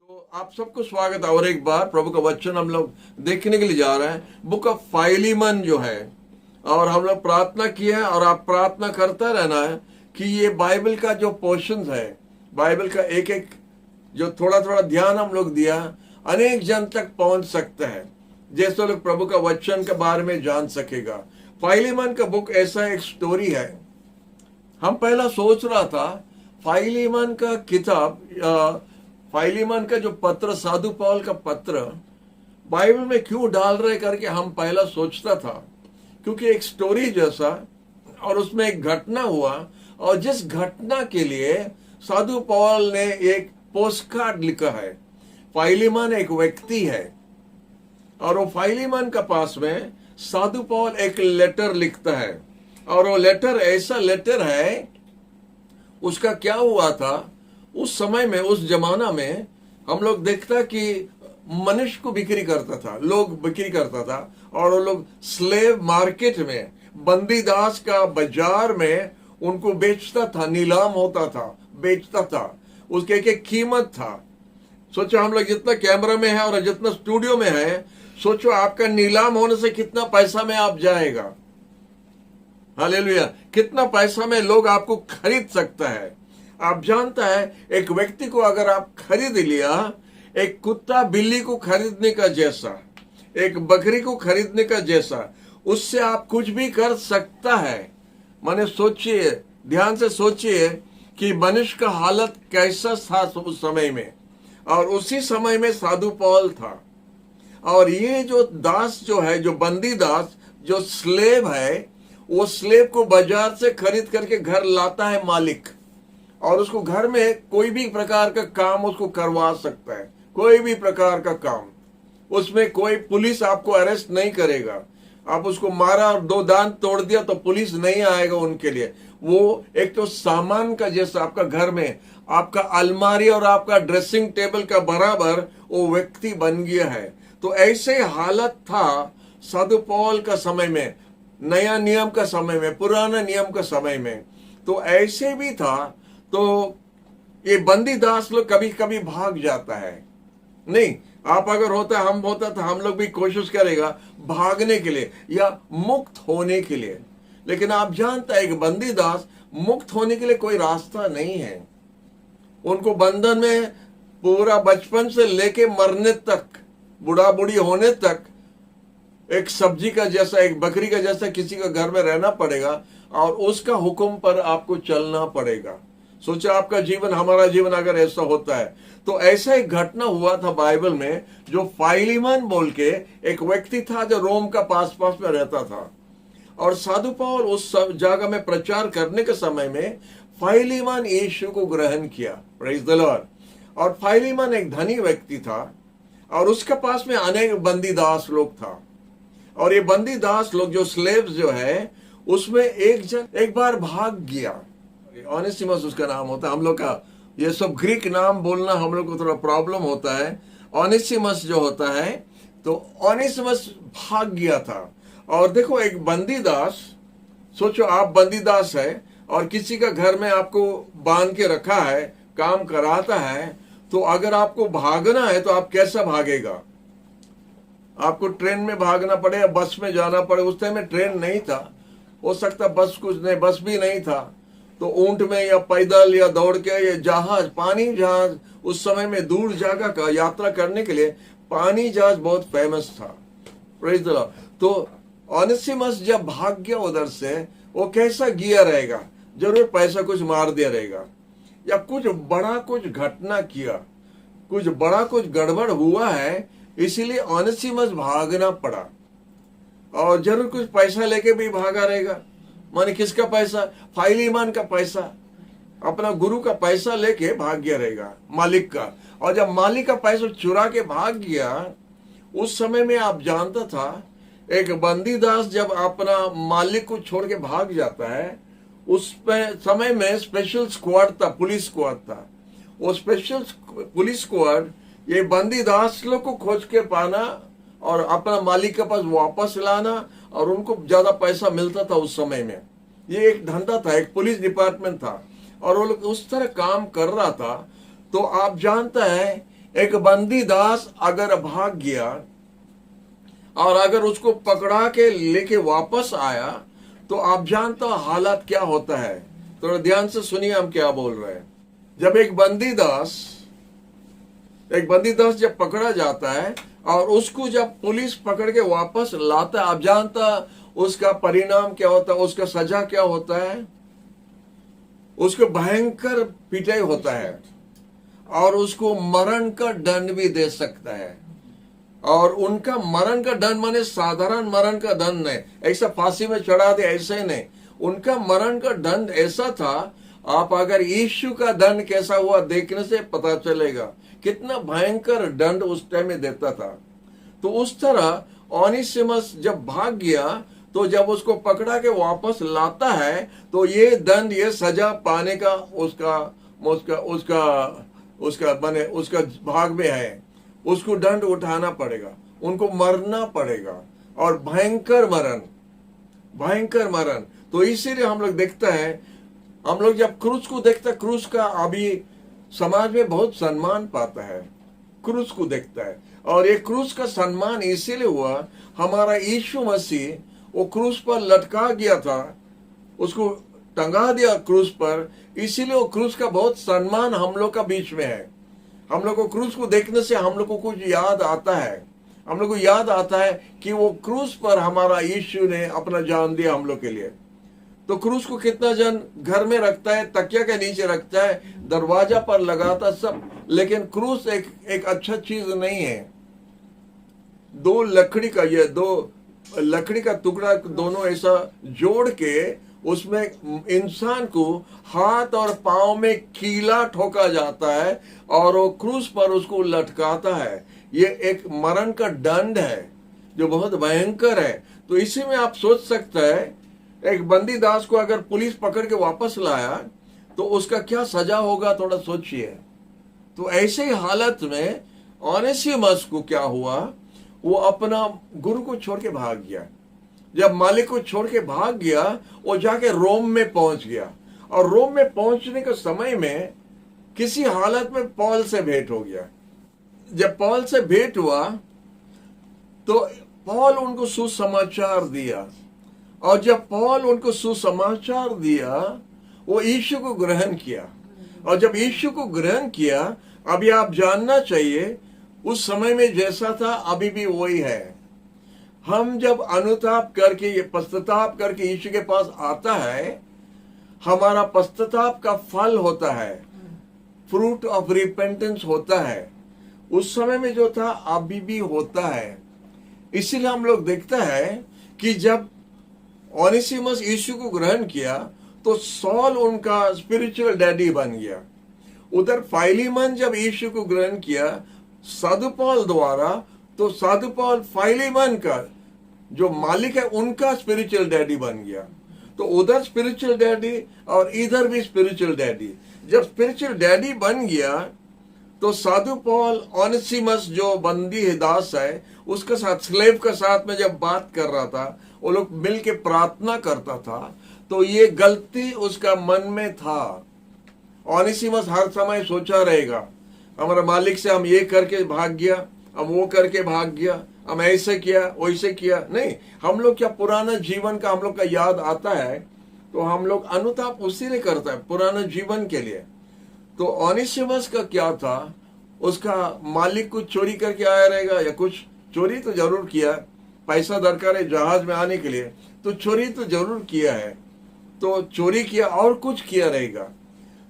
तो आप सबको स्वागत है और एक बार प्रभु का वचन हम लोग देखने के लिए जा रहे हैं। बुक ऑफ फाइलीमन जो है, और हम लोग प्रार्थना की है और आप प्रार्थना करता रहना है कि ये बाइबल का जो पोर्शन है, बाइबल का एक एक जो थोड़ा थोड़ा ध्यान हम लोग दिया, अनेक जन तक पहुंच सकता है, जैसे लोग प्रभु का वचन के बारे में जान सकेगा। फाइलीमन का बुक ऐसा एक स्टोरी है। हम पहला सोच रहा था फाइलीमन का किताब, फाइलीमन का जो पत्र, साधु पौल का पत्र बाइबल में क्यों डाल रहे करके हम पहला सोचता था, क्योंकि एक स्टोरी जैसा और उसमें एक घटना हुआ, और जिस घटना के लिए साधु पौल ने एक पोस्टकार्ड लिखा है। फाइलीमन एक व्यक्ति है और वो फाइलीमन का पास में साधु पौल एक लेटर लिखता है, और वो लेटर ऐसा लेटर है, उसका क्या हुआ था उस समय में, उस जमाना में हम लोग देखता कि मनुष्य को बिक्री करता था, लोग बिक्री करता था, और वो लोग स्लेव मार्केट में, बंदीदास का बाजार में उनको बेचता था, नीलाम होता था, बेचता था, उसके एक एक कीमत था। सोचो हम लोग जितना कैमरा में है और जितना स्टूडियो में है, सोचो आपका नीलाम होने से कितना पैसा में आप जाएगा। हालेलुया, कितना पैसा में लोग आपको खरीद सकता है। आप जानता है एक व्यक्ति को अगर आप खरीद लिया, एक कुत्ता बिल्ली को खरीदने का जैसा, एक बकरी को खरीदने का जैसा, उससे आप कुछ भी कर सकता है। माने सोचिए, ध्यान से सोचिए कि मनुष्य का हालत कैसा था उस समय में, और उसी समय में साधु पौल था। और ये जो दास जो है, जो बंदी दास, जो स्लेव है, वो स्लेव को बाजार से खरीद करके घर लाता है मालिक, और उसको घर में कोई भी प्रकार का काम उसको करवा सकता है, कोई भी प्रकार का काम। उसमें कोई पुलिस आपको अरेस्ट नहीं करेगा। आप उसको मारा और दो दांत तोड़ दिया तो पुलिस नहीं आएगा उनके लिए। वो एक तो सामान का जैसा आपका घर में आपका अलमारी और आपका ड्रेसिंग टेबल का बराबर वो व्यक्ति बन गया है। तो ऐसे हालत था साधु पौल का समय में, नया नियम का समय में, पुराना नियम का समय में। तो ऐसे भी था। तो ये बंदी दास लोग कभी कभी भाग जाता है। नहीं, आप अगर होता, हम होता था, हम लोग भी कोशिश करेगा भागने के लिए या मुक्त होने के लिए। लेकिन आप जानता है एक बंदी दास मुक्त होने के लिए कोई रास्ता नहीं है। उनको बंधन में पूरा बचपन से लेके मरने तक, बुढ़ा बुढ़ी होने तक एक सब्जी का जैसा, एक बकरी का जैसा किसी का घर में रहना पड़ेगा, और उसका हुक्म पर आपको चलना पड़ेगा। सोचा आपका जीवन, हमारा जीवन अगर ऐसा होता है। तो ऐसा एक घटना हुआ था बाइबल में, जो फाइलीमन बोल के एक व्यक्ति था जो रोम का पास में रहता था। और साधु पौल उस जगह में प्रचार करने के समय में फाइलीमन यीशु को ग्रहण किया। Praise the Lord. और फाइलीमन एक धनी व्यक्ति था, और उसके पास में अनेक बंदीदास लोग था। और ये बंदीदास लोग जो स्लेव्स जो है, उसमें एक जन एक बार भाग गया। ओनेसिमस उसका नाम होता है। हम लोग का ये सब ग्रीक नाम बोलना हम लोग को थोड़ा प्रॉब्लम होता है। ओनेसिमस जो होता है, तो ओनेसिमस भाग गया था। और देखो एक बंदीदास, सोचो आप बंदीदास है और किसी का घर में आपको बांध के रखा है, काम कराता है, तो अगर आपको भागना है तो आप कैसा भागेगा? आपको ट्रेन में भागना पड़े या बस में जाना पड़े। उस टाइम में ट्रेन नहीं था, हो सकता बस कुछ नहीं, बस भी नहीं था, तो ऊंट में या पैदल या दौड़ के या जहाज, पानी जहाज, उस समय में दूर जगह का यात्रा करने के लिए पानी जहाज बहुत फेमस था। Praise the Lord. तो ओनेसिमस जब भाग गया उधर से, वो कैसा गिया रहेगा? जरूर पैसा कुछ मार दिया रहेगा, या कुछ बड़ा कुछ घटना किया, कुछ बड़ा कुछ गड़बड़ हुआ है, इसीलिए ओनेसिमस भागना पड़ा। और जरूर कुछ पैसा लेके भी भागा रहेगा। माने किसका पैसा? फाइलीमन का पैसा, अपना गुरु का पैसा लेके भाग गया रहेगा, मालिक का। और जब मालिक का पैसा चुरा के भाग गया, उस समय में आप जानता था एक बंदीदास जब अपना मालिक को छोड़ के भाग जाता है, उस समय में स्पेशल स्क्वाड था, पुलिस स्क्वाड था। वो स्पेशल पुलिस स्क्वाड ये बंदीदास लोग को खोज के पाना और अपना मालिक के पास वापस लाना, और उनको ज्यादा पैसा मिलता था उस समय में। ये एक धंधा था, एक पुलिस डिपार्टमेंट था, और वो लोग उस तरह काम कर रहा था। तो आप जानता है एक बंदी दास अगर भाग गया और अगर उसको पकड़ा के लेके वापस आया तो आप जानते हो हालत क्या होता है। थोड़ा ध्यान से सुनिए हम क्या बोल रहे हैं। जब एक बंदी दास जब पकड़ा जाता है और उसको जब पुलिस पकड़ के वापस लाता है, आप जानता उसका परिणाम क्या होता है, उसका सजा क्या होता है। उसको भयंकर पिटाई होता है और उसको मरण का दंड भी दे सकता है। और उनका मरण का दंड माने साधारण मरण का दंड नहीं, ऐसा फांसी में चढ़ा दे ऐसे नहीं। उनका मरण का दंड ऐसा था, आप अगर यीशु का दंड कैसा हुआ देखने से पता चलेगा कितना भयंकर दंड उस टाइम में देता था। तो उस तरह ओनेसिमस जब भाग गया तो जब उसको पकड़ा के वापस लाता है तो ये दंड, ये सजा पाने का उसका भाग में है। उसको दंड उठाना पड़ेगा, उनको मरना पड़ेगा और भयंकर मरण। तो इसीलिए हम लोग देखते हैं, हम लोग जब क्रूस को देखते हैं, क्रूस का अभी समाज में बहुत सम्मान पाता है, क्रूस को देखता है। और ये क्रूस का सम्मान इसीलिए हुआ, हमारा यीशु मसीह वो क्रूस पर लटका गया था, उसको टंगा दिया क्रूस पर, इसीलिए वो क्रूस का बहुत सम्मान हम लोग का बीच में है। हम लोग को क्रूस को देखने से हम लोग को कुछ याद आता है, हम लोग को याद आता है कि वो क्रूस पर हमारा यीशु ने अपना जान दिया हम लोग के लिए। तो क्रूस को कितना जन घर में रखता है, तकिया के नीचे रखता है, दरवाजा पर लगाता सब, लेकिन क्रूस एक अच्छा चीज नहीं है। दो लकड़ी का टुकड़ा दोनों ऐसा जोड़ के उसमें इंसान को हाथ और पांव में कीला ठोका जाता है और वो क्रूस पर उसको लटकाता है। ये एक मरण का दंड है जो बहुत भयंकर है। तो इसी में आप सोच सकते हैं, एक बंदी दास को अगर पुलिस पकड़ के वापस लाया तो उसका क्या सजा होगा, थोड़ा सोचिए। तो ऐसे ही हालत में ओनेसिमस को क्या हुआ, वो अपना गुरु को छोड़ के भाग गया। जब मालिक को छोड़ के भाग गया, वो जाके रोम में पहुंच गया और रोम में पहुंचने के समय में किसी हालत में पौल से भेंट हो गया। जब पौल से भेंट हुआ तो पौल उनको सुसमाचार दिया, और जब पौल उनको सुसमाचार दिया वो यीशु को ग्रहण किया। और जब यीशु को ग्रहण किया, अभी आप जानना चाहिए उस समय में जैसा था अभी भी वही है। हम जब अनुताप करके, पश्चाताप करके यीशु के पास आता है, हमारा पश्चाताप का फल होता है, फ्रूट ऑफ रिपेंटेंस होता है। उस समय में जो था अभी भी होता है। इसीलिए हम लोग देखते हैं कि जब ओनेसिमस यीशु को ग्रहण किया तो सॉल उनका स्पिरिचुअल डैडी बन गया। उधर फाइलीमन जब यीशु को ग्रहण किया साधु पौल द्वारा, तो साधु पौल फाइलीमन का जो मालिक है उनका स्पिरिचुअल डैडी बन गया। तो उधर स्पिरिचुअल डैडी और इधर भी स्पिरिचुअल डैडी। जब स्पिरिचुअल डैडी बन गया तो साधु पौल ओनेसिमस जो बंदी दास है उसके साथ, स्लेव के साथ में जब बात कर रहा था, वो लोग मिल के प्रार्थना करता था, तो ये गलती उसका मन में था। ओनेसिमस हर समय सोचा रहेगा, हमारा मालिक से हम ये करके भाग गया, हम वो करके भाग गया, हम ऐसे किया वैसे किया। नहीं, हम लोग क्या पुराना जीवन का हम लोग का याद आता है तो हम लोग अनुताप उसी ने करता है पुराना जीवन के लिए। तो ओनेसिमस का क्या था, उसका मालिक कुछ चोरी करके आया रहेगा, या कुछ चोरी तो जरूर किया, पैसा दरकार है जहाज में आने के लिए, तो चोरी तो जरूर किया है, तो चोरी किया और कुछ किया रहेगा।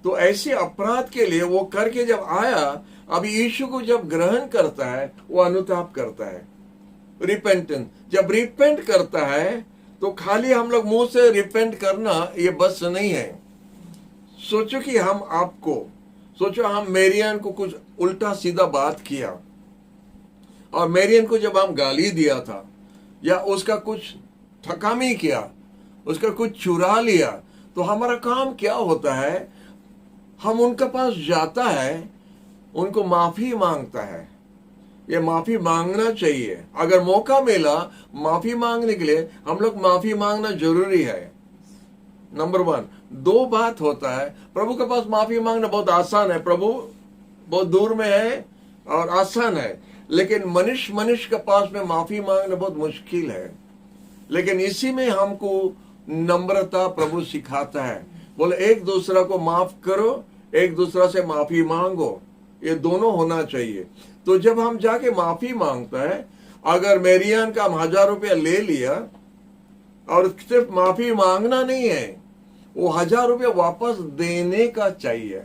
तो ऐसे अपराध के लिए वो करके जब आया, अब यीशु को जब ग्रहण करता है वो अनुताप करता है, रिपेंटेंस। जब रिपेंट करता है तो खाली हम लोग मुंह से रिपेंट करना ये बस नहीं है। सोचो कि हम मेरियन को कुछ उल्टा सीधा बात किया, और मेरियन को जब हम गाली दिया था या उसका कुछ ठकामी किया, उसका कुछ चुरा लिया, तो हमारा काम क्या होता है, हम उनके पास जाता है, उनको माफी मांगता है। ये माफी मांगना चाहिए, अगर मौका मिला माफी मांगने के लिए हम लोग माफी मांगना जरूरी है। नंबर 1। 2 बात होता है, प्रभु के पास माफी मांगना बहुत आसान है, प्रभु बहुत दूर में है, और आसान है, लेकिन मनुष्य के पास में माफी मांगना बहुत मुश्किल है। लेकिन इसी में हमको नम्रता प्रभु सिखाता है। बोले एक दूसरा को माफ करो, एक दूसरा से माफी मांगो, ये दोनों होना चाहिए। तो जब हम जाके माफी मांगता है, अगर मेरियान का हम 1000 रुपया ले लिया और सिर्फ माफी मांगना नहीं है, वो 1000 रुपया वापस देने का चाहिए,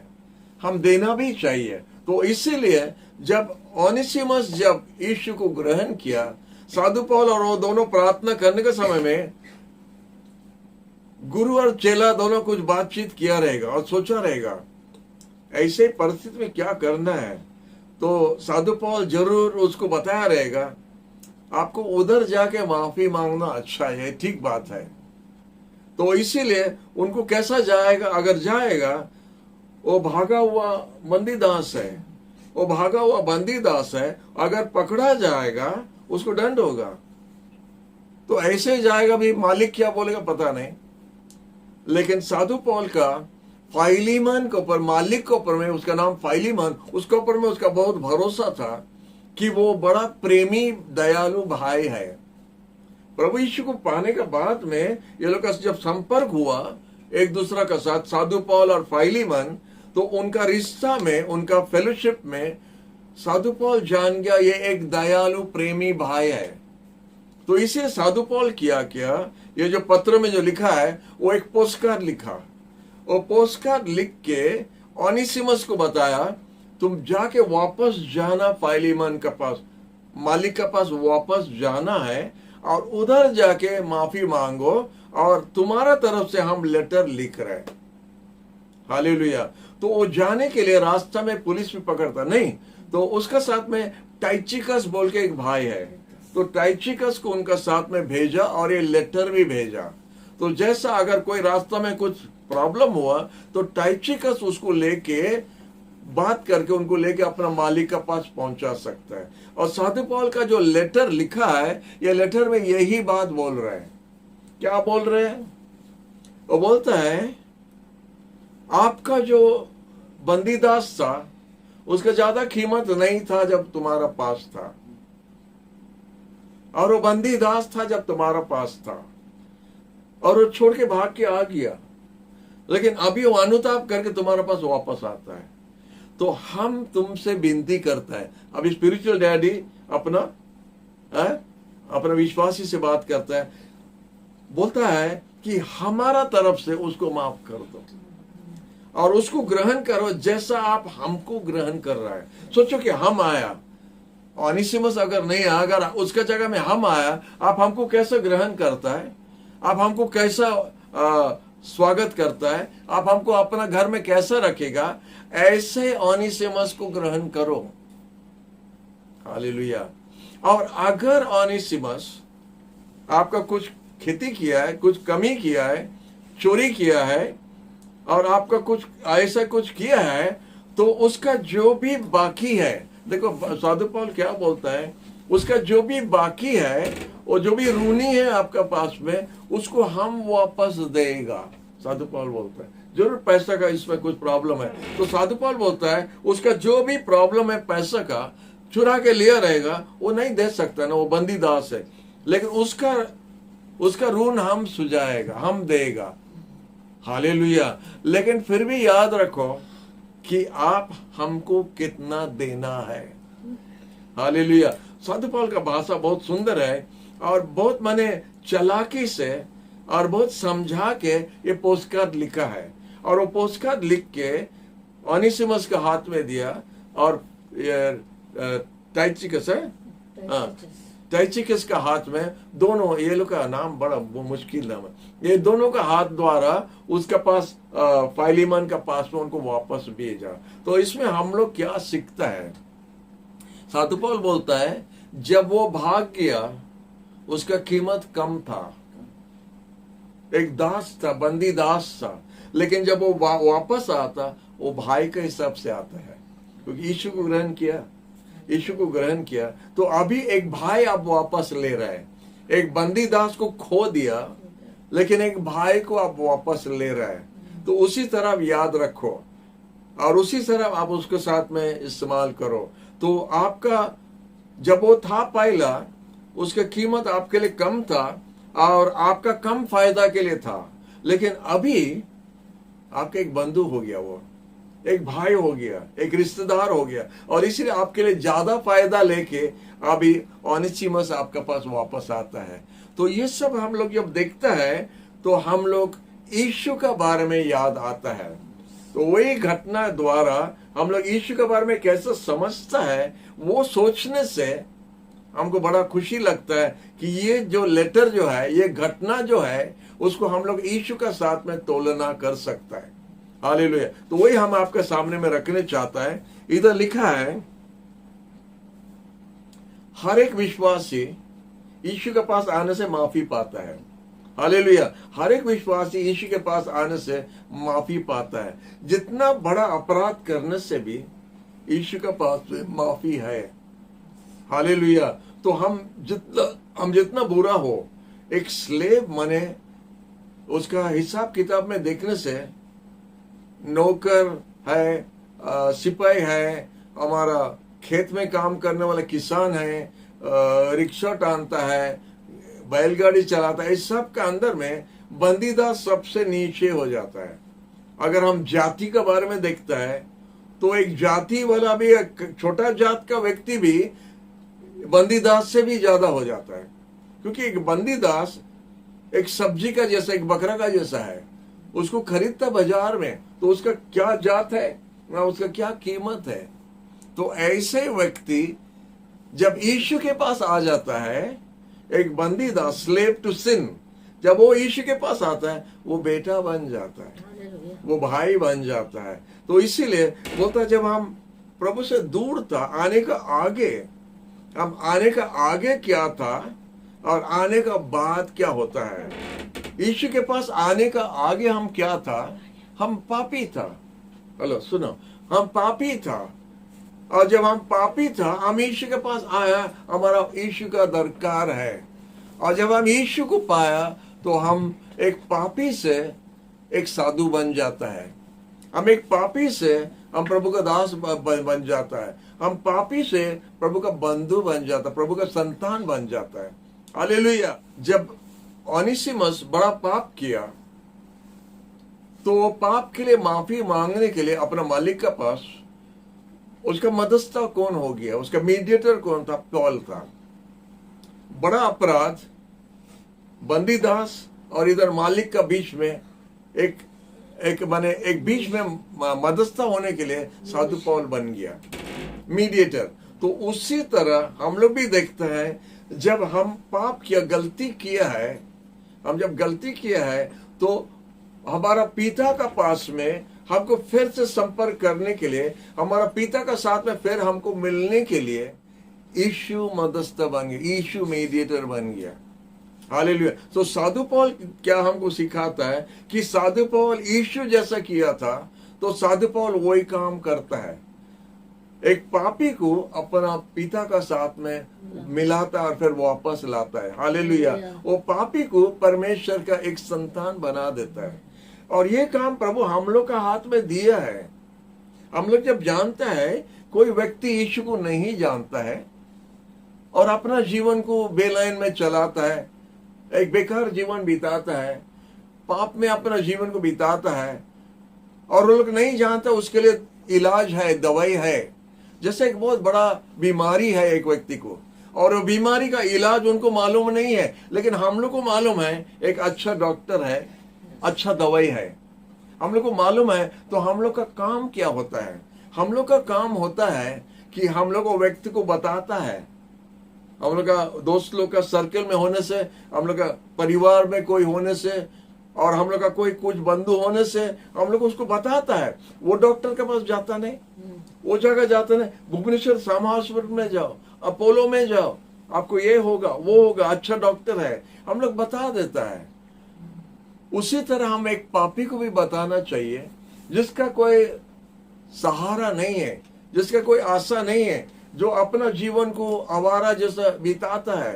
हम देना भी चाहिए। तो इसीलिए जब ओनेसिमस जब यीशु को ग्रहण किया, साधु पौल और वो दोनों प्रार्थना करने के समय में गुरु और चेला दोनों कुछ बातचीत किया रहेगा और सोचा रहेगा ऐसे परिस्थिति में क्या करना है। तो साधु पौल जरूर उसको बताया रहेगा, आपको उधर जाके माफी मांगना अच्छा है, ठीक बात है। तो इसीलिए उनको कैसा जाएगा, अगर जाएगा, वो भागा हुआ बंदीदास है, वो भागा हुआ बंदीदास है, अगर पकड़ा जाएगा उसको दंड होगा। तो ऐसे जाएगा भी, मालिक क्या बोलेगा पता नहीं। लेकिन साधु पौल का फाइलीमन के ऊपर, मालिक के ऊपर में, उसका नाम फाइलीमन, उसके ऊपर में उसका बहुत भरोसा था कि वो बड़ा प्रेमी दयालु भाई है। प्रभु यीशु को पाने के बाद में ये लोग का जब संपर्क हुआ एक दूसरा का साथ, साधु पौल और फाइलीमन, तो उनका रिश्ता में, उनका फेलोशिप में साधु पौल जान गया ये एक दयालु प्रेमी भाई है। तो इसे साधु पौल क्या किया, ये जो पत्र में जो लिखा है वो एक पोस्टकार्ड लिखा। वो पोस्टकार्ड लिख के ओनेसिमस को बताया, तुम जाके वापस जाना फाइलीमन के पास, मालिक के पास वापस जाना है और उधर जाके माफी मांगो, और तुम्हारा तरफ से हम लेटर लिख रहे हैं। हालेलुया। तो वो जाने के लिए रास्ता में पुलिस भी पकड़ता नहीं, तो उसका साथ में टाइचिकस बोल के एक भाई है, तो टाइचिकस को उनका साथ में भेजा और ये लेटर भी भेजा। तो जैसा अगर कोई रास्ता में कुछ प्रॉब्लम हुआ तो टाइचिकस उसको लेके बात करके उनको लेके अपना मालिक के पास पहुंचा सकता है। और साधु पौल का जो लेटर लिखा है, ये लेटर में यही बात बोल रहे हैं। क्या बोल रहे हैं? वो बोलता है, आपका जो बंदीदास था उसका ज्यादा कीमत नहीं था जब तुम्हारा पास था, और वो बंदीदास था जब तुम्हारा पास था, और वो छोड़ के भाग के आ गया, लेकिन अभी वो अनुताप करके तुम्हारे पास वापस आता है। तो हम तुमसे विनती करता है, अभी स्पिरिचुअल डैडी अपना विश्वासी से बात करता है, बोलता है कि हमारा तरफ से उसको माफ कर दो और उसको ग्रहण करो जैसा आप हमको ग्रहण कर रहा है। सोचो कि हम आया, ओनेसिमस अगर नहीं आया, अगर उसका जगह में हम आया, आप हमको कैसे ग्रहण करता है, आप हमको कैसा स्वागत करता है, आप हमको अपना घर में कैसा रखेगा, ऐसे ओनेसिमस को ग्रहण करो। हालेलुया। और अगर ओनेसिमस आपका कुछ खेती किया है, कुछ कमी किया है, चोरी किया है, और आपका कुछ ऐसा कुछ किया है, तो उसका जो भी बाकी है, देखो साधु पौल क्या बोलता है, उसका जो भी बाकी है, वो जो भी ऋणी है आपका पास में, उसको हम वापस देगा। साधु पौल बोलता है, जरूर पैसा का इसमें कुछ प्रॉब्लम है, तो साधु पौल बोलता है उसका जो भी प्रॉब्लम है पैसा का, चुरा के लिया रहेगा, वो नहीं दे सकता ना, वो बंदीदास है, लेकिन उसका ऋण हम सुझाएगा, हम देगा। हालेलुया। लेकिन फिर भी याद रखो कि आप हमको कितना देना है। हालेलुया। साधु पौल का भाषा बहुत सुंदर है और बहुत माने चालाकी से और बहुत समझा के ये पोस्टकार्ड लिखा है, और वो पोस्टकार्ड लिख के ओनेसिमस के हाथ में दिया, और टाइचिकस है, टाइचिकस का हाथ में, दोनों ये लोग का नाम बड़ा मुश्किल नाम है, ये दोनों का हाथ द्वारा उसका पास फाइलीमन का पास में उनको वापस भेजा। तो इसमें हम लोग क्या सीखता है? साधु पौल बोलता है जब वो भाग गया उसका कीमत कम था, एक दास था, बंदी दास था, लेकिन जब वो वापस आता वो भाई के हिसाब से आता है, क्योंकि यीशु को ग्रहण किया, यीशु को ग्रहण किया। तो अभी एक भाई आप वापस ले रहे हैं, एक बंदी दास को खो दिया लेकिन एक भाई को आप वापस ले रहे हैं। तो उसी तरह आप याद रखो और उसी तरह आप उसके साथ में इस्तेमाल करो। तो आपका जब वो था पहला, उसका कीमत आपके लिए कम था और आपका कम फायदा के लिए था। लेकिन अभी आपका एक बंधु हो गया, वो एक भाई हो गया, एक रिश्तेदार हो गया, और इसलिए आपके लिए ज्यादा फायदा लेके अभी ओनेसिमस आपके पास वापस आता है। तो ये सब हम लोग जब देखता है तो हम लोग यीशु के बारे में याद आता है। तो वही घटना द्वारा हम लोग यीशु के बारे में कैसे समझता है, वो सोचने से हमको बड़ा खुशी लगता है कि ये जो लेटर जो है, ये घटना जो है, उसको हम लोग यीशु के साथ में तुलना कर सकता है। हालेलुया। तो वही हम आपके सामने में रखने चाहता है। इधर लिखा है, हर एक विश्वासी यीशु के पास आने से माफी पाता है। हालेलुया। हर एक विश्वासी यीशु के पास आने से माफी पाता है। जितना बड़ा अपराध करने से भी यीशु के पास माफी है। हालेलुया। तो हम जितना बुरा हो, एक स्लेव माने उसका हिसाब किताब में देखने से, नौकर है, सिपाही है, हमारा खेत में काम करने वाला किसान है, रिक्शा टानता है, बैलगाड़ी चलाता है, इस सब का अंदर में बंदीदास सबसे नीचे हो जाता है। अगर हम जाति के बारे में देखता है तो एक जाति वाला भी, एक छोटा जात का व्यक्ति भी बंदीदास से भी ज्यादा हो जाता है। क्योंकि एक बंदीदास एक सब्जी का जैसा, एक बकरा का जैसा है। उसको खरीदता बाजार में तो उसका क्या जात है ना, उसका क्या कीमत है। तो ऐसे व्यक्ति जब यीशु के पास आ जाता है, एक बंदीदास, स्लेव टू सिन, जब वो यीशु के पास आता है, वो बेटा बन जाता है, वो भाई बन जाता है। तो इसीलिए बोलता है, जब हम प्रभु से दूर था, आने का आगे, हम आने का आगे क्या था और आने का बाद क्या होता है। यीशु के पास आने का आगे हम क्या था, हम पापी था। हेलो सुनो, हम पापी था, और जब हम पापी था, हम यीशु के पास आया, हमारा यीशु का दरकार है। और जब हम यीशु को पाया तो हम एक पापी से एक साधु बन जाता है। हम एक पापी से हम प्रभु का दास बन जाता है। हम पापी से प्रभु का बंधु बन जाता है, प्रभु का संतान बन जाता है। हालेलुया। जब ओनेसिमस बड़ा पाप किया तो वो पाप के लिए माफी मांगने के लिए अपना मालिक के पास, उसका मध्यस्थता कौन हो गया, उसका मीडिएटर कौन था, पौल था। बड़ा अपराध, बंदीदास और इधर मालिक का बीच में एक बीच में मध्यस्थता होने के लिए साधु पौल बन गया, मीडिएटर। तो उसी तरह हम लोग भी देखते हैं, जब हम पाप किया, गलती किया है, हम जब गलती किया है तो हमारा पिता का पास में हमको फिर से संपर्क करने के लिए, हमारा पिता का साथ में फिर हमको मिलने के लिए यीशु मध्यस्थ बन गया, यीशु मीडिएटर बन गया। हालेलुया। तो साधु पौल क्या हमको सिखाता है कि साधु पौल यीशु जैसा किया था, तो साधु पौल वही काम करता है। एक पापी को अपना पिता का साथ में मिलाता और फिर वापस लाता है। हालेलुया। वो पापी को परमेश्वर का एक संतान बना देता है। और ये काम प्रभु हम लोग का हाथ में दिया है। हम लोग जब जानता है, कोई व्यक्ति यीशु को नहीं जानता है और अपना जीवन को बेलाइन में चलाता है, एक बेकार जीवन बिताता है, पाप में अपना जीवन को बिताता है, और वो लोग नहीं जानता उसके लिए इलाज है, दवाई है। जैसे एक बहुत बड़ा बीमारी है एक व्यक्ति को, और वो बीमारी का इलाज उनको मालूम नहीं है, लेकिन हम लोग को मालूम है एक अच्छा डॉक्टर है, अच्छा दवाई है, हम लोग को मालूम है। तो हम लोग का काम क्या होता है, हम लोग का काम होता है कि हम लोग को व्यक्ति को बताता है। हम लोग का दोस्त लोग का सर्कल में होने से, हम लोग का परिवार में कोई होने से, और हम लोग का कोई कुछ बंधु होने से हम लोग उसको बताता है। वो डॉक्टर के पास जाता नहीं, वो जगह जाता नहीं, भुवनेश्वर सामा हॉस्पिटल में जाओ, अपोलो में जाओ, आपको ये होगा वो होगा, अच्छा डॉक्टर है, हम लोग बता देता है। उसी तरह हम एक पापी को भी बताना चाहिए, जिसका कोई सहारा नहीं है, जिसका कोई आशा नहीं है, जो अपना जीवन को आवारा जैसा बिताता है,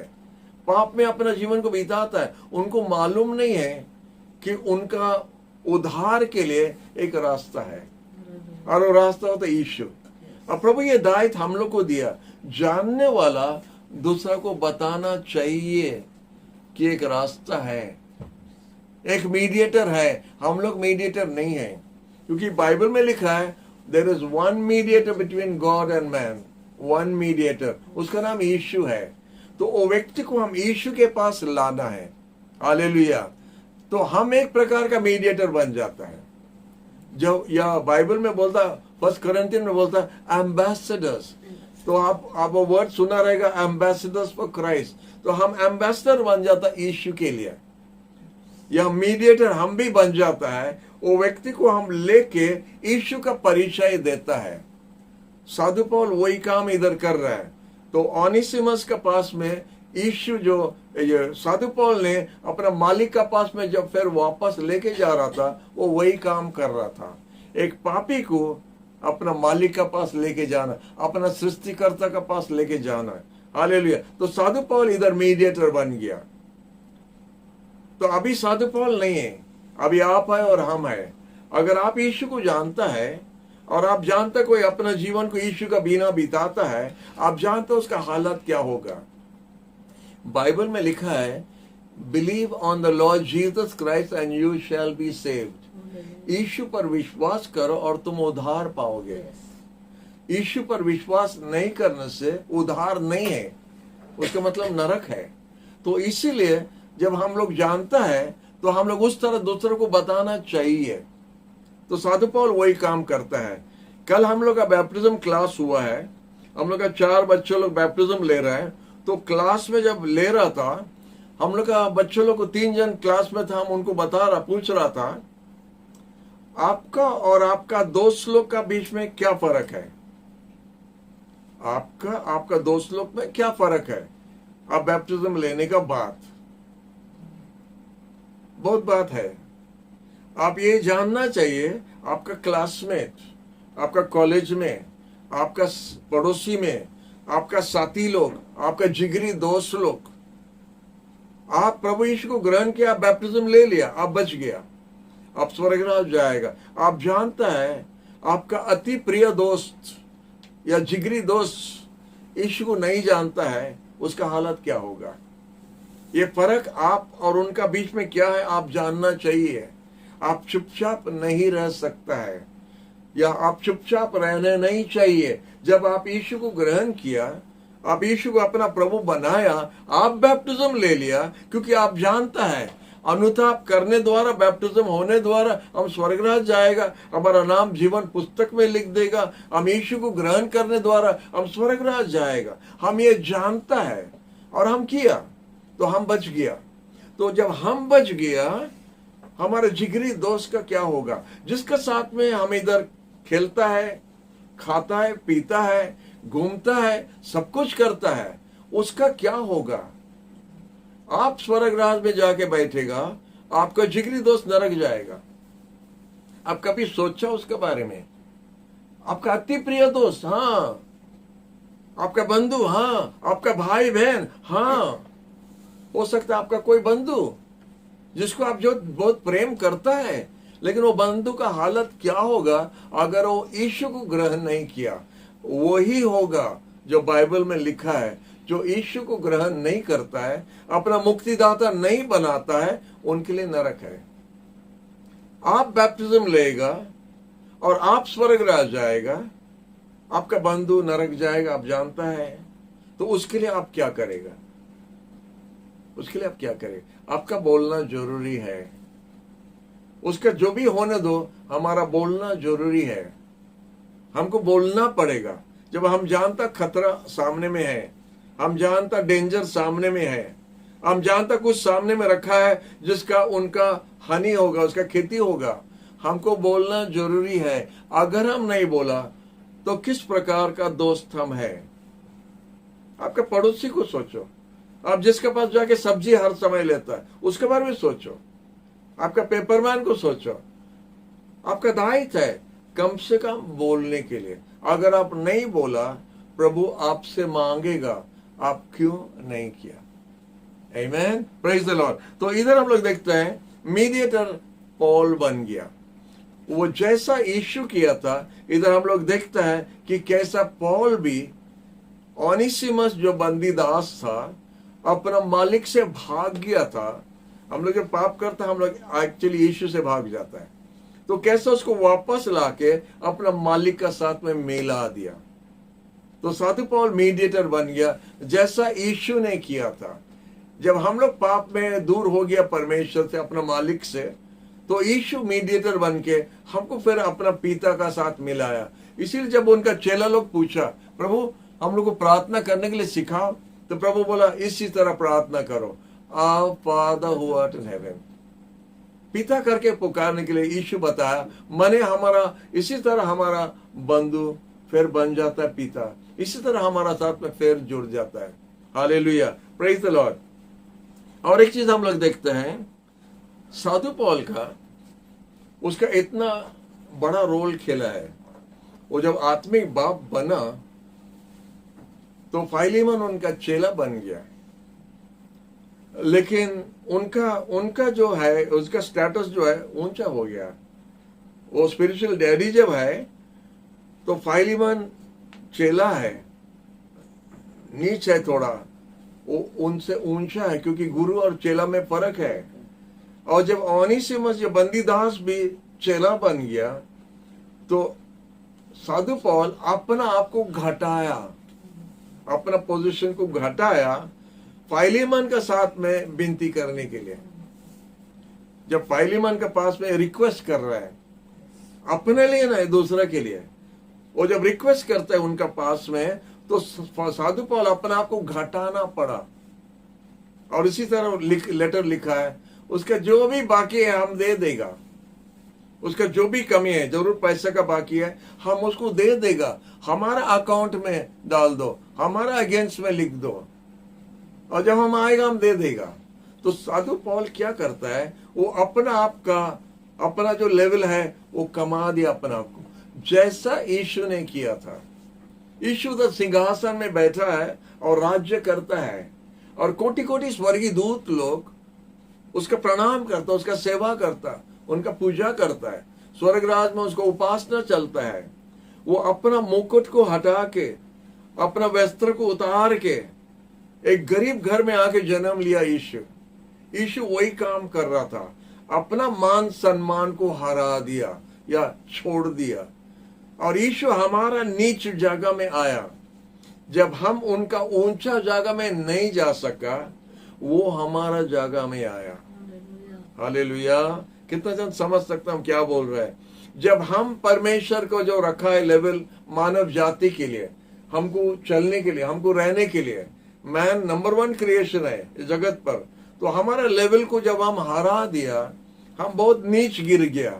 पाप में अपना जीवन को बिताता है। उनको मालूम नहीं है कि उनका उद्धार के लिए एक रास्ता है, और वो रास्ता होता है यीशु। अब प्रभु ये दायित्व हम लोग को दिया, जानने वाला दूसरा को बताना चाहिए कि एक रास्ता है, एक मीडिएटर है। हम लोग मीडिएटर नहीं है, क्योंकि बाइबल में लिखा है there is one mediator between God and man, one mediator, उसका नाम यीशु है। तो वो व्यक्ति को हम यीशु के पास लाना है। हालेलुया। तो हम एक प्रकार का मीडिएटर बन जाता है। जो या बाइबल में बोलता, फर्स्ट कोरिन्थियन में बोलता एम्बेसडर्स। तो आप वो वर्ड सुना रहेगा, एम्बेसडर्स फॉर क्राइस्ट। तो हम एम्बेसडर बन जाता यीशु के लिए, या मीडिएटर हम भी बन जाता है। वो व्यक्ति को हम लेके यीशु का परिचय देता है। साधु पौल वही काम इधर कर रहा है। तो ओनेसिमस के पास में यीशु, जो साधु पौल ने अपना मालिक का पास में जब फिर वापस लेके जा रहा था, वो वही काम कर रहा था। एक पापी को अपना मालिक का पास लेके जाना, अपना सृष्टिकर्ता का पास लेके जाना। हालेलुया। तो साधु पौल इधर मीडिएटर बन गया। तो अभी साधु पौल नहीं है, अभी आप है और हम है। अगर आप यीशु को जानता है और आप जानते कोई अपना जीवन को यीशु का बिना बिताता है, आप जानते उसका हालत क्या होगा। बाइबल में लिखा है, believe on the Lord Jesus Christ and you shall be saved. Yeshu पर विश्वास करो और तुम उद्धार पाओगे। यीशु पर विश्वास नहीं करने से उद्धार नहीं है, उसका मतलब नरक है। तो इसीलिए जब हम लोग जानता है तो हम लोग उस तरह दूसरों को बताना चाहिए। तो साधु पौल वही काम करता है। कल हम लोग का बैप्टिज्म क्लास हुआ है, हम लोग का 4 बच्चों लोग बैप्टिज्म ले रहे हैं। तो क्लास में जब ले रहा था, हम लोग का बच्चों लोग को 3 जन क्लास में था, हम उनको पूछ रहा था, आपका और आपका दोस्त लोग का बीच में क्या फर्क है? आपका दोस्त लोग में क्या फर्क है आप बैप्टिज्म लेने का बाद? बहुत बात है। आप ये जानना चाहिए, आपका क्लासमेट, आपका कॉलेज में, आपका पड़ोसी में, आपका साथी लोग, आपका जिगरी दोस्त लोग, आप प्रभु यीशु को ग्रहण किया, आप बैप्टिज्म ले लिया, आप बच गया, आप स्वर्गराज जाएगा। आप जानता है आपका अति प्रिय दोस्त या जिगरी दोस्त यीशु को नहीं जानता है, उसका हालत क्या होगा। ये फर्क आप और उनका बीच में क्या है आप जानना चाहिए। आप चुपचाप नहीं रह सकता है, या आप चुपचाप रहने नहीं चाहिए। जब आप यीशु को ग्रहण किया, आप यीशु को अपना प्रभु बनाया, आप बैप्टिज्म ले लिया, क्योंकि आप जानता है अनुताप करने द्वारा, बैप्टिज्म होने द्वारा हम स्वर्गराज जाएगा, हमारा नाम जीवन पुस्तक में लिख देगा। हम यीशु को ग्रहण करने द्वारा हम स्वर्गराज जाएगा। हम ये जानता है और हम किया तो हम बच गया। तो जब हम बच गया, हमारे जिगरी दोस्त का क्या होगा, जिसके साथ में हम इधर खेलता है, खाता है, पीता है, घूमता है, सब कुछ करता है, उसका क्या होगा। आप स्वर्गराज में जाके बैठेगा, आपका जिगरी दोस्त नरक जाएगा। आप कभी सोचा उसके बारे में? आपका अति प्रिय दोस्त, हाँ, आपका बंधु, हाँ, आपका भाई बहन, हाँ, हो सकता है आपका कोई बंधु जिसको आप जो बहुत प्रेम करता है, लेकिन वो बंधु का हालत क्या होगा अगर वो यीशु को ग्रहण नहीं किया। वही होगा जो बाइबल में लिखा है, जो यीशु को ग्रहण नहीं करता है, अपना मुक्तिदाता नहीं बनाता है, उनके लिए नरक है। आप बैप्टिज्म लेगा और आप स्वर्गराज जाएगा, आपका बंधु नरक जाएगा, आप जानता है। तो उसके लिए आप क्या करेगा? उसके लिए आप क्या करेगा? आपका बोलना जरूरी है। उसका जो भी होने दो, हमारा बोलना जरूरी है। हमको बोलना पड़ेगा। जब हम जानता खतरा सामने में है, हम जानता डेंजर सामने में है, हम जानता कुछ सामने में रखा है जिसका उनका हानि होगा, उसका खेती होगा, हमको बोलना जरूरी है। अगर हम नहीं बोला तो किस प्रकार का दोस्त हम है। आपका पड़ोसी को सोचो, आप जिसके पास जाके सब्जी हर समय लेता है उसके बारे में सोचो, आपका पेपरमैन को सोचो। आपका दायित्व है कम से कम बोलने के लिए। अगर आप नहीं बोला, प्रभु आपसे मांगेगा, आप क्यों नहीं किया। आमेन, प्रेज द लॉर्ड। तो इधर हम लोग देखते हैं मीडिएटर पॉल बन गया। वो जैसा यीशु किया था, इधर हम लोग देखते हैं कि कैसा पौल भी, ओनेसिमस जो बंदीदास था, अपना मालिक से भाग गया था। हम लोग जब पाप करते हैं, हम लोग एक्चुअली यीशु से भाग जाता है, तो कैसे उसको वापस लाके अपना मालिक का साथ में मिला दिया। तो साधु पौल मीडिएटर बन गया, जैसा यीशु ने किया था। जब हम लोग पाप में दूर हो गया परमेश्वर से, अपना मालिक से, तो यीशु मीडिएटर बन के हमको फिर अपना पिता का साथ मिलाया। इसीलिए जब उनका चेला लोग पूछा, प्रभु हम लोग को प्रार्थना करने के लिए सिखाओ, तो प्रभु बोला इसी तरह प्रार्थना करो, our father who art in heaven. पिता करके पुकारने के लिए यीशु बताया, माने हमारा इसी तरह हमारा बंधु फिर बन जाता है पिता, इसी तरह हमारा साथ में फिर जुड़ जाता है। Hallelujah, praise the Lord. और एक चीज हम लोग देखते हैं, साधु पौल का, उसका इतना बड़ा रोल खेला है। वो जब आत्मिक बाप बना तो फाइलीमन उनका चेला बन गया, लेकिन उनका जो है, उसका स्टेटस जो है ऊंचा हो गया। वो स्पिरिचुअल डैडी जब है, तो फाइलीमन चेला है, नीच है थोड़ा, वो उनसे ऊंचा है, क्योंकि गुरु और चेला में फर्क है। और जब ओनेसिमस जो बंदीदास भी चेला बन गया, तो साधु पौल अपना आप को घटाया, अपना पोजीशन को घटाया फाइलीमन का साथ में विनती करने के लिए। जब फाइलीमन के पास में रिक्वेस्ट कर रहा है, अपने लिए नहीं दूसरा के लिए, वो जब रिक्वेस्ट करता है उनका पास में, तो साधु पौल अपने आप को घटाना पड़ा। और इसी तरह लेटर लिखा है, उसका जो भी बाकी है हम दे देगा, उसका जो भी कमी है, जरूर पैसे का बाकी है, हम उसको दे देगा, हमारा अकाउंट में डाल दो, हमारा अगेंस्ट में लिख दो, और जब हम आएगा हम दे देगा। तो साधु पौल क्या करता है, वो अपना आप का, अपना जो लेवल है वो कमा दिया अपना आप को, जैसा यीशु ने किया था। यीशु तो सिंहासन में बैठा है और राज्य करता है, और कोटि कोटि स्वर्गीय दूत लोग उसका प्रणाम करता, उसका सेवा करता, उनका पूजा करता है। स्वर्ग राज में उसको उपासना चलता है। वो अपना मुकुट को हटा के, अपना वस्त्र को उतार के एक गरीब घर में आके जन्म लिया। यीशु वही काम कर रहा था, अपना मान सम्मान को हरा दिया या छोड़ दिया। और यीशु हमारा नीच जगह में आया। जब हम उनका ऊंचा जगह में नहीं जा सका, वो हमारा जगह में आया। हालेलुया। कितना जन समझ सकता हम क्या बोल रहे हैं। जब हम परमेश्वर को जो रखा है लेवल मानव जाति के लिए, हमको चलने के लिए, हमको रहने के लिए, मैन नंबर 1 क्रिएशन है इस जगत पर, तो हमारा लेवल को जब हम हरा दिया, हम बहुत नीच गिर गया।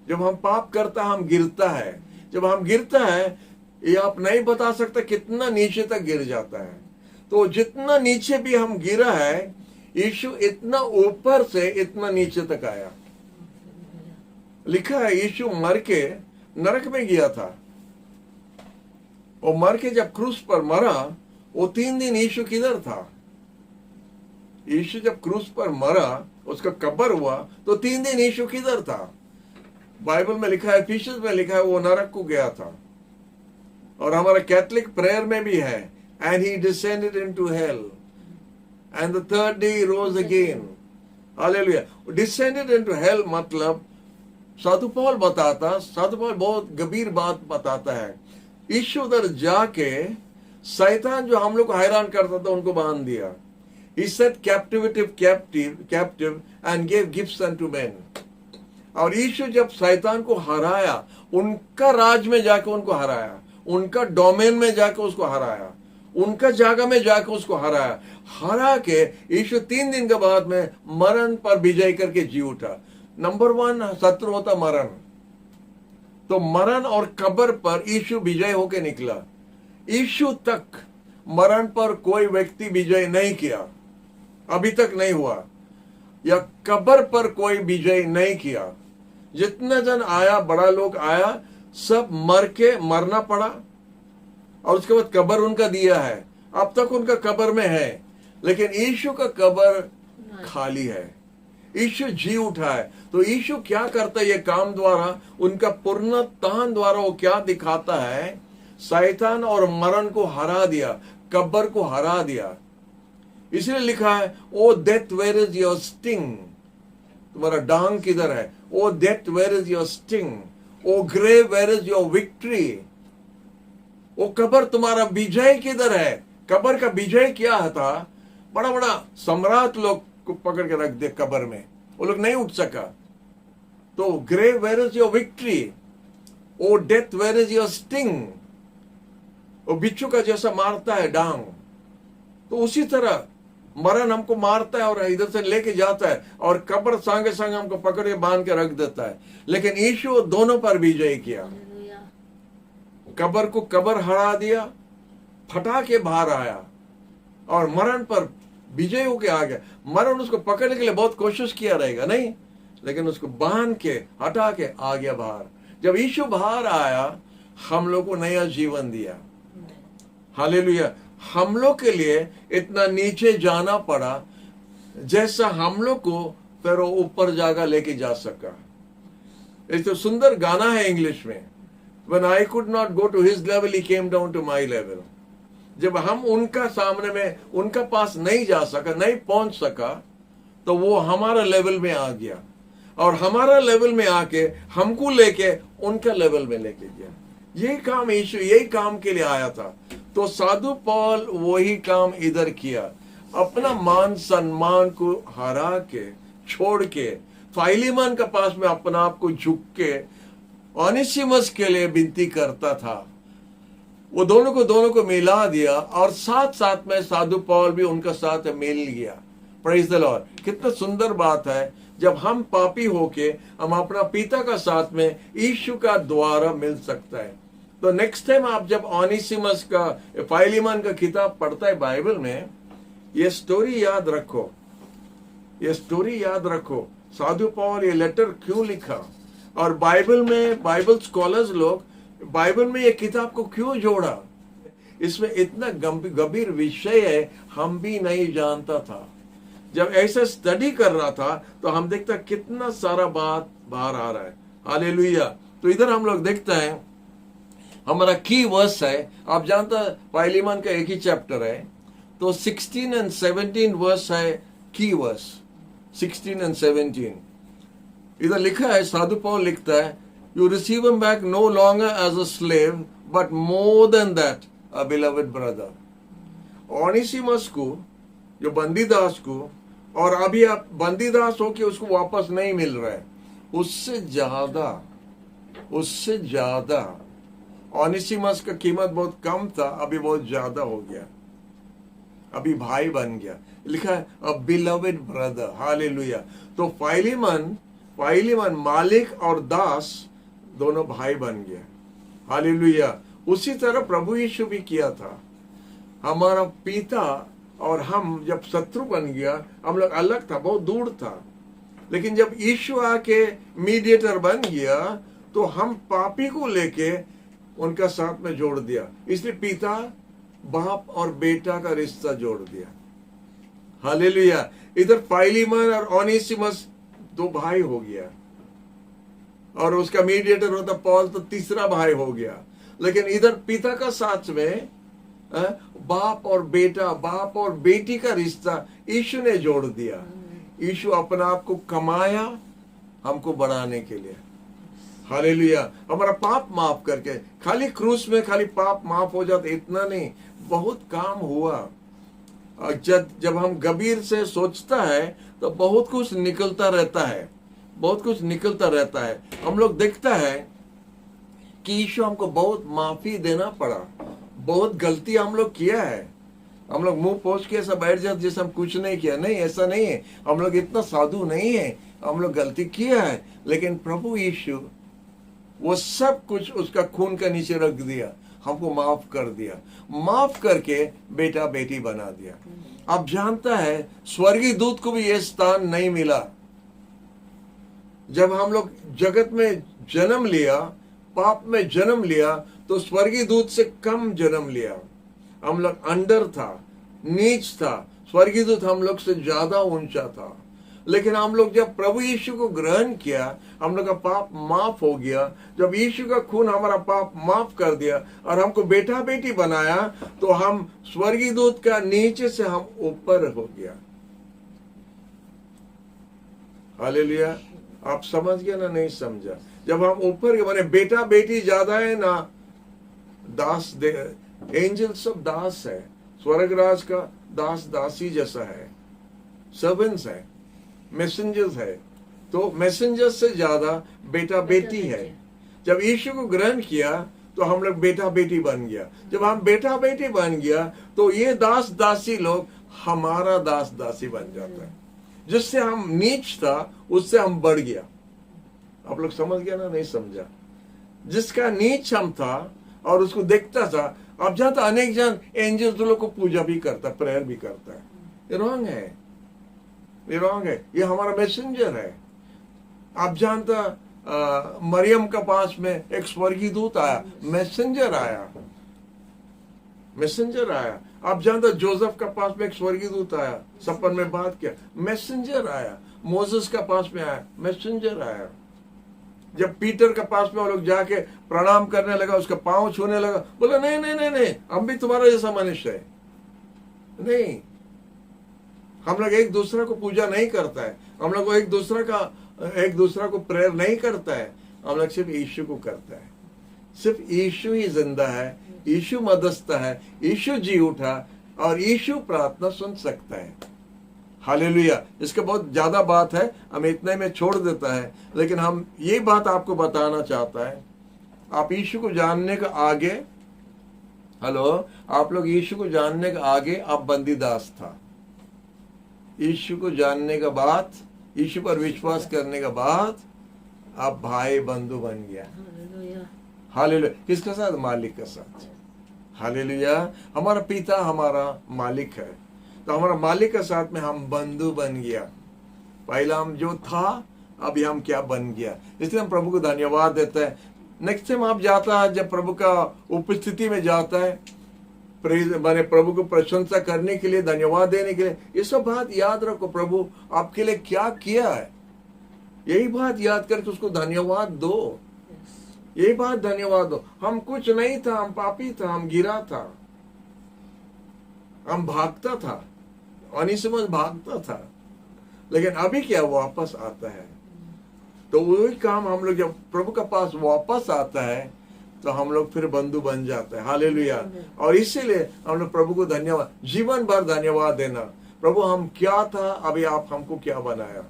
जब हम पाप करता हम गिरता है, जब हम गिरता है, ये आप नहीं बता सकते कितना नीचे तक गिर जाता है। तो जितना नीचे भी हम गिरा है, यीशु इतना ऊपर से इतना नीचे तक आया। लिखा है यीशु मर के नरक में गया था, और मर के जब क्रूस पर मरा, वो 3 दिन यीशु किधर था? यीशु जब क्रूस पर मरा, उसका कब्र हुआ, तो 3 दिन यीशु किधर था? बाइबल में लिखा है, एफिसियंस में लिखा है, वो नरक को गया था। और हमारा कैथोलिक प्रेयर में भी है, and he descended into hell and the third day rose again. Hallelujah. Descended into hell मतलब साधु पौल बताता, साधु पौल बहुत गंभीर बात बताता है। यीशु उधर जाके शैतान जो हम लोग को हैरान करता था उनको बांध दिया। He set captive and gave gifts unto men। और यीशु जब शैतान को हराया, उनका राज में जाके उनको हराया, उनका डोमेन में जाके उसको हराया, उनका जगह में जाके उसको हराया। हरा के यीशु 3 दिन के बाद में मरण पर विजय करके जी उठा। नंबर 1 शत्रु होता मरण, तो मरण और कब्र पर यीशु विजय होके निकला। यीशु तक मरण पर कोई व्यक्ति विजय नहीं किया, अभी तक नहीं हुआ, या कब्र पर कोई विजय नहीं किया। जितना जन आया, बड़ा लोग आया, सब मरना पड़ा, और उसके बाद कब्र उनका दिया है। अब तक उनका कब्र में है, लेकिन यीशु का कब्र खाली है। यीशु जी उठा है। तो यीशु क्या करता है ये काम द्वारा, उनका पुनरुत्थान द्वारा वो क्या दिखाता है? शैतान और मरण को हरा दिया, कब्र को हरा दिया। इसलिए लिखा है, O death where is your sting, तुम्हारा डांग किधर है? O death where is your sting, O grave where is your victory. ओ कब्र तुम्हारा विजय किधर है? कब्र का विजय क्या था? बड़ा बड़ा सम्राट लोग को पकड़ के रख दे कब्र में, वो लोग नहीं उठ सका। तो grave where is your victory, O death where is your sting. वो बिच्छू का जैसा मारता है डांग, तो उसी तरह मरण हमको मारता है और इधर से लेके जाता है, और कब्र संगे संग हमको पकड़ के बांध के रख देता है। लेकिन यीशु दोनों पर विजय किया। कब्र को कब्र हरा दिया, फटा के बाहर आया, और मरण पर विजय होके आ गया। मरण उसको पकड़ने के लिए बहुत कोशिश किया रहेगा, नहीं, लेकिन उसको बांध के हटा के आ गया बाहर। जब यीशु बाहर आया, हम लोग को नया जीवन दिया। हालेलुया। हम लोग के लिए इतना नीचे जाना पड़ा, जैसा हम लोग को फिर वो ऊपर जाकर लेके जा सका। एक तो सुंदर गाना है इंग्लिश में, When I could not go to his level, he came down to my level. जब हम उनका सामने में, उनका पास नहीं जा सका, नहीं पहुंच सका, तो वो हमारा लेवल में आ गया, और हमारा लेवल में आके हमको लेके उनका लेवल में लेके गया। यही काम यीशु, यही काम के लिए आया था। तो साधु पौल वही काम इधर किया, अपना मान सम्मान को हरा के, छोड़ के, फाइलीमन के पास में अपना आप को झुक के ओनेसिमस के लिए विनती करता था। वो दोनों को मिला दिया, और साथ साथ में साधु पौल भी उनका साथ मिल गया। Praise the Lord. कितना सुंदर बात है, जब हम पापी होके हम अपना पिता का साथ में यीशु का द्वारा मिल सकता है। तो नेक्स्ट टाइम आप जब ओनेसिमस का, फाइलीमन का किताब पढ़ता है बाइबल में, ये स्टोरी याद रखो, ये स्टोरी याद रखो, साधु पौल ये लेटर क्यों लिखा, और बाइबल में बाइबल स्कॉलर्स लोग बाइबल में ये किताब को क्यों जोड़ा। इसमें इतना गंभीर विषय है, हम भी नहीं जानता था। जब ऐसा स्टडी कर रहा था तो हम देखता कितना सारा बात बाहर आ रहा है। हालेलुया। तो इधर हम लोग देखते हैं, हमारा की वर्स है, आप जानता फाइलीमन का एक ही चैप्टर है, तो 16 and 17 वर्स है की वर्स, 16 and 17। इधर लिखा है, साधु पौल लिखता है, you receive him back no longer as a slave but more than that a beloved brother. Onesimus को, जो बंदीदास को, और अभी आप बंदीदास हो के उसको वापस नहीं मिल रहा है, उससे ज्यादा ओनेसिमस का कीमत बहुत कम था, अभी बहुत ज्यादा हो गया, अभी भाई बन गया। लिखा है अ बिलवेड ब्रदर। हालेलुया। तो फाइलीमन मालिक और दास दोनों भाई बन गया। हालेलुया। उसी तरह प्रभु यीशु भी किया था। हमारा पिता और हम जब शत्रु बन गया, हम लोग अलग था, बहुत दूर था, लेकिन जब यीशु आके मीडिएटर बन गया, तो हम पापी को लेके उनका साथ में जोड़ दिया। इसलिए पिता बाप और बेटा का रिश्ता जोड़ दिया। हालेलुया। इधर फाइलीमन और ओनेसिमस दो भाई हो गया, और उसका मीडिएटर होता पौल, तो तीसरा भाई हो गया। लेकिन इधर पिता का साथ में बाप और बेटा, बाप और बेटी का रिश्ता यीशु ने जोड़ दिया। यीशु अपने आप को कमाया हमको बढ़ाने के लिए। हालेलुया। हमारा पाप माफ करके, खाली क्रूस में खाली पाप माफ हो जाता, इतना नहीं, बहुत काम हुआ। जब हम गंभीर से सोचता है तो बहुत कुछ निकलता रहता है, बहुत कुछ निकलता रहता है। हम लोग देखता है कि यीशु हमको बहुत माफी देना पड़ा, बहुत गलती हम लोग किया है। हम लोग मुंह पोछ के ऐसा बैठ जाते जैसे हम कुछ नहीं किया। नहीं, ऐसा नहीं है, हम लोग इतना साधु नहीं है, हम लोग गलती किया है। लेकिन प्रभु यीशु वो सब कुछ उसका खून के नीचे रख दिया, हमको माफ कर दिया, माफ करके बेटा बेटी बना दिया। अब जानता है स्वर्गीय दूत को भी ये स्थान नहीं मिला। जब हम लोग जगत में जन्म लिया, पाप में जन्म लिया, तो स्वर्गीय दूत से कम जन्म लिया। हम लोग अंडर था, नीच था, स्वर्गीय दूत हम लोग से ज्यादा ऊंचा था। लेकिन हम लोग जब प्रभु यीशु को ग्रहण किया, हम लोग का पाप माफ हो गया। जब यीशु का खून हमारा पाप माफ कर दिया और हमको बेटा बेटी बनाया, तो हम स्वर्गीय दूत का नीचे से हम ऊपर हो गया। हालेलुया। आप समझ गए ना? नहीं समझा? जब हम ऊपर गए, माने बेटा बेटी ज्यादा है ना दास एंजल्स ऑफ दास है, स्वर्गराज का दास दासी जैसा है, सर्वेंट्स है, मैसेंजर्स है। तो मैसेंजर्स से ज्यादा बेटा बेटी है। जब यीशु को ग्रहण किया तो हम लोग बेटा बेटी बन गया। जब हम बेटा बेटी बन गया तो ये दास दासी लोग हमारा दास दासी बन जाता है। जिससे हम नीच था उससे हम बढ़ गया। आप लोग समझ गया ना? नहीं समझा? जिसका नीच हम था और उसको देखता था, अब जानता अनेक जन एंजल्स लोग को पूजा भी करता, प्रेयर भी करता है। ये रॉन्ग है, ये रॉन्ग है। ये हमारा मैसेंजर है। आप जानता मरियम का पास में एक स्वर्गीय दूत आया, मैसेंजर आया, मैसेंजर आया। आप जानता जोसेफ का पास में एक स्वर्गीय दूत आया, सपन में बात किया, मैसेंजर आया। मोसेस का पास में आया, मैसेंजर आया। जब पीटर के पास में वो लोग जाके प्रणाम करने लगा, उसका पांव छूने लगा, बोला नहीं नहीं नहीं नहीं, हम भी तुम्हारा जैसा मनुष्य है। नहीं, हम लोग एक दूसरे को पूजा नहीं करता है, हम लोग एक दूसरा को प्रेयर नहीं करता है। हम लोग सिर्फ यीशु को करता है। सिर्फ यीशु ही जिंदा है, यीशु मदस्थ है, यीशु जी उठा और यीशु प्रार्थना सुन सकता है। हालेलुया। इसका बहुत ज्यादा बात है, हम इतने में छोड़ देता है, लेकिन हम ये बात आपको बताना चाहता है। आप यीशु को जानने का आगे, हेलो, आप लोग यीशु को जानने का आगे आप बंदीदास था। यीशु को जानने का बाद, यीशु पर विश्वास करने का बाद आप भाई बंधु बन गया। हालेलुया। किसके साथ? मालिक के साथ। हालेलुया। हमारा पिता हमारा मालिक है, तो हमारा मालिक के साथ में हम बंधु बन गया। पहला हम जो था, अभी हम क्या बन गया। इसलिए हम प्रभु को धन्यवाद देते हैं। नेक्स्ट टाइम आप जाता है, जब प्रभु का उपस्थिति में जाता है, मैंने प्रभु को प्रशंसा करने के लिए, धन्यवाद देने के लिए, ये सब बात याद रखो। प्रभु आपके लिए क्या किया है, यही बात याद करके उसको धन्यवाद दो। यही बात धन्यवाद दो। हम कुछ नहीं था, हम पापी था, हम गिरा था, हम भागता था, अनिसमझ भागता था, लेकिन अभी क्या वापस आता है। तो वही काम हम लोग जब प्रभु के पास वापस आता है तो हम लोग फिर बंधु बन जाते हैं। हालेलुया। और इसीलिए हम लोग प्रभु को धन्यवाद, जीवन भर धन्यवाद देना। प्रभु हम क्या था, अभी आप हमको क्या बनाया।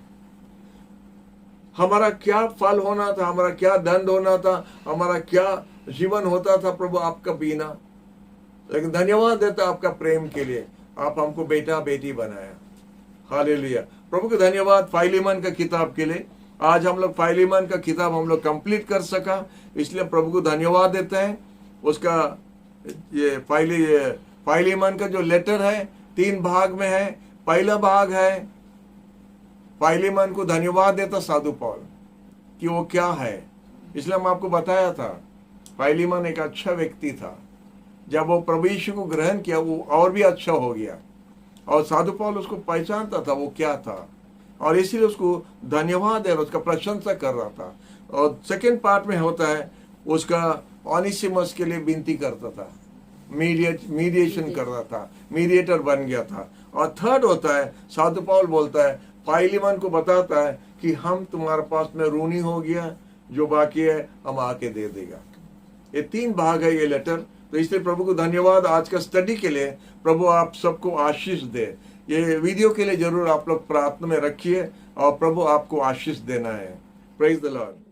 हमारा क्या फल होना था, हमारा क्या दंड होना था, हमारा क्या जीवन होता था प्रभु आपका बिना, लेकिन धन्यवाद देता आपका प्रेम के लिए, आप हमको बेटा बेटी बनाया। हालेलुया। प्रभु को धन्यवाद फाइलीमन का किताब के लिए। आज हम लोग फाइलीमन का किताब हम लोग कंप्लीट कर सका, इसलिए प्रभु को धन्यवाद देते हैं। उसका ये फाइलीमन का जो लेटर है 3 भाग में है। पहला भाग है फाइलीमन को धन्यवाद देता साधु पौल कि वो क्या है, इसलिए हम आपको बताया था फाइलीमन एक अच्छा व्यक्ति था। जब वो प्रभु यीशु को ग्रहण किया वो और भी अच्छा हो गया, और साधु पौल उसको पहचानता था वो क्या था, और इसीलिए उसको धन्यवाद दे रहा, उसका प्रशंसा कर रहा था। और सेकंड पार्ट में होता है उसका ओनेसिमस के लिए विनती करता था, मीडिएशन कर रहा था, मीडिएटर बन गया था। और थर्ड होता है साधु पौल बोलता है, फाइलीमन को बताता है कि हम तुम्हारे पास में ऋणी हो गया, जो बाकी है हम आके दे देगा। ये 3 भाग है ये लेटर। तो इसलिए प्रभु को धन्यवाद आज का स्टडी के लिए। प्रभु आप सबको आशीष दे। ये वीडियो के लिए जरूर आप लोग प्रार्थना में रखिए और प्रभु आपको आशीष देना है। Praise the Lord.